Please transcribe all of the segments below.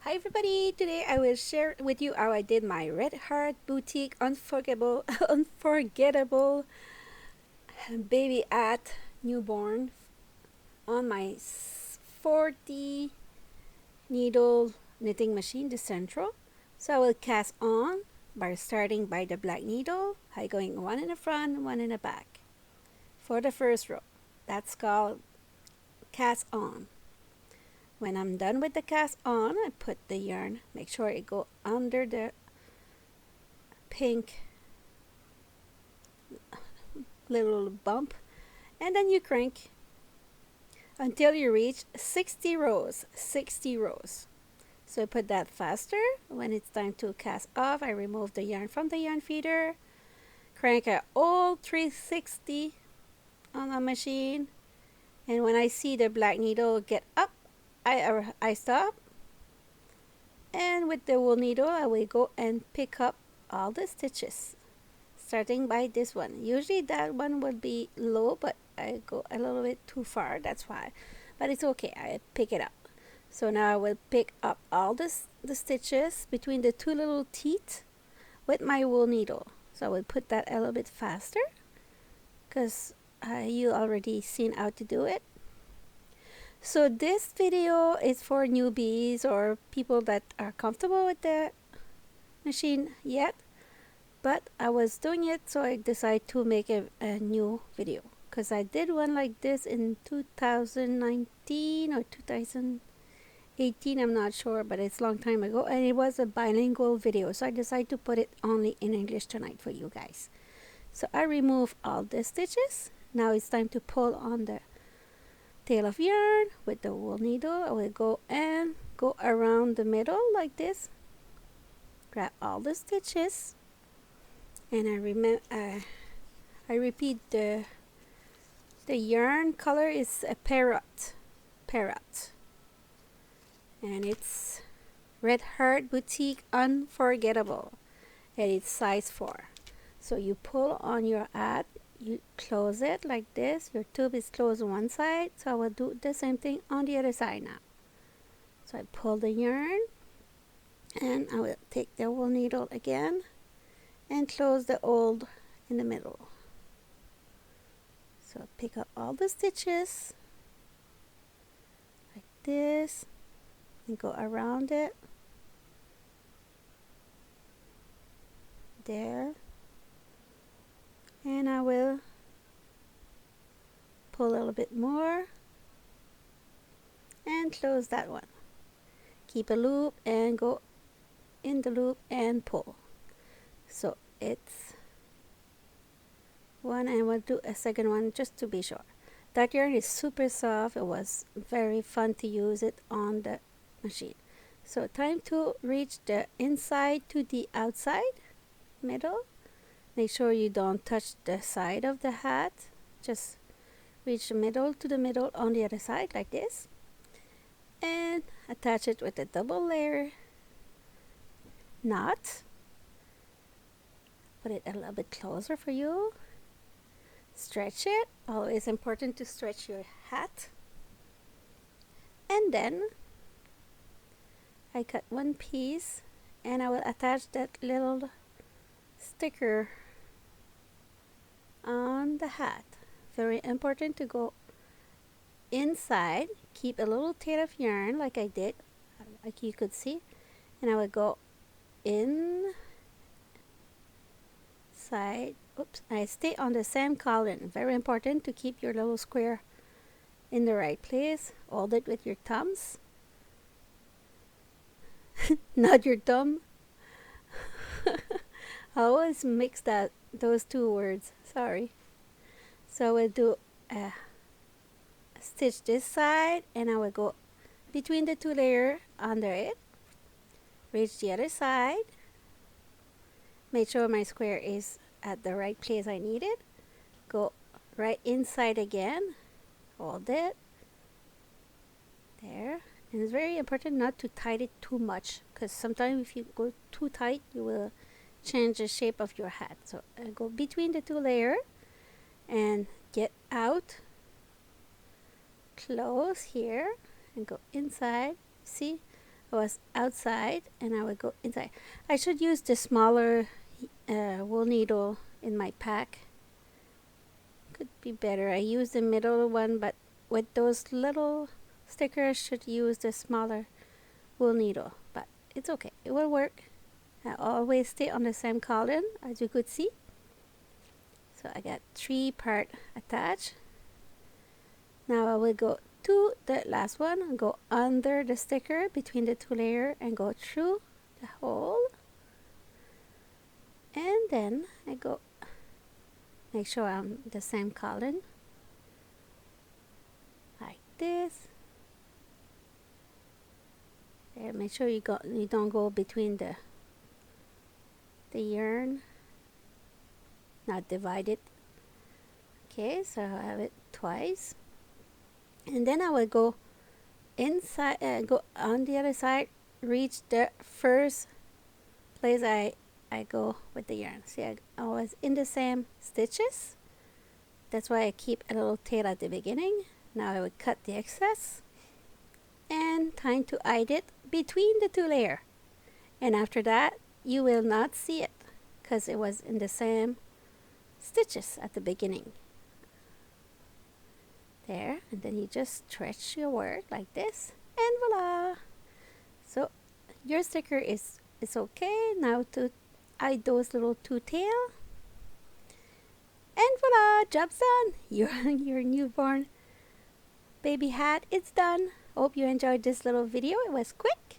Hi everybody! Today I will share with you how I did my Red Heart Boutique unforgettable baby hat newborn on my 40 needle knitting machine, the Central. So I will cast on by starting by the black needle, I going one in the front, one in the back for the first row. That's called cast on. When I'm done with the cast on, I put the yarn, make sure it go under the pink little bump, and then you crank until you reach 60 rows. 60 rows. So I put that faster. When it's time to cast off, I remove the yarn from the yarn feeder, crank it all 360 on the machine, and when I see the black needle get up, I stop, and with the wool needle I will go and pick up all the stitches, starting by this one. Usually that one would be low, but I go a little bit too far, that's why, but it's okay, I pick it up. So now I will pick up all the stitches between the two little teeth with my wool needle. So I will put that a little bit faster because you already seen how to do it. So this video is for newbies or people that are comfortable with the machine yet, but I was doing it, so I decided to make a new video because I did one like this in 2019 or 2018, I'm not sure, but it's a long time ago, and it was a bilingual video, so I decided to put it only in English tonight for you guys. So I remove all the stitches. Now it's time to pull on the tail of yarn with the wool needle. I will go and go around the middle like this, grab all the stitches, and I repeat the yarn color is a parrot, and it's Red Heart Boutique Unforgettable, and it's size 4. So you pull on your hat, you close it like this. Your tube is closed on one side, so I will do the same thing on the other side now. So I pull the yarn, and I will take the wool needle again and close the old in the middle. So pick up all the stitches like this and go around it there, and I will pull a little bit more and close that one. Keep a loop and go in the loop and pull. So it's one, and we'll do a second one just to be sure. That yarn is super soft. It was very fun to use it on the machine. So time to reach the inside to the outside middle. Make sure you don't touch the side of the hat. Just reach the middle to the middle on the other side like this, and attach it with a double layer knot. Put it a little bit closer for you. Stretch it. Always important to stretch your hat. And then I cut one piece, and I will attach that little sticker on the hat. Very important to go inside. Keep a little tail of yarn like I did, like you could see, and I will go inside. Oops, I stay on the same column. Very important to keep your little square in the right place. Hold it with your thumbs, not your thumb. I always mix those two words. Sorry. So we'll do a stitch this side, and I will go between the two layers under it. Reach the other side. Make sure my square is at the right place I need it. Go right inside again. Hold it. There. And it's very important not to tighten it too much, because sometimes if you go too tight, you will change the shape of your hat. So I go between the two layers and get out, close here, and go inside. See, I was outside and I would go inside. I should use the smaller wool needle in my pack. Could be better. I use the middle one, but with those little stickers, should use the smaller wool needle. But it's okay. It will work. I always stay on the same cauldron, as you could see. So I got 3 parts attached. Now I will go to the last one and go under the sticker between the 2 layers and go through the hole. And then I go make sure I'm the same cauldron. Like this. There, make sure you don't go between the yarn. Not divide it. Okay, so I have it twice. And then I will go inside, go on the other side, reach the first place I go with the yarn. See, I was in the same stitches. That's why I keep a little tail at the beginning. Now I will cut the excess. And time to hide it between the 2 layers. And after that, you will not see it because it was in the same stitches at the beginning. There, and then you just stretch your work like this, and voila! So your sticker is okay. Now to hide those little 2 tails, and voila! Job's done. Your newborn baby hat is done. Hope you enjoyed this little video. It was quick,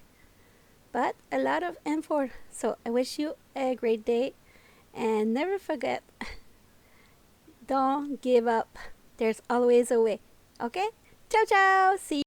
but a lot of info. So I wish you a great day, and never forget, don't give up. There's always a way. Okay? Ciao, ciao. See you.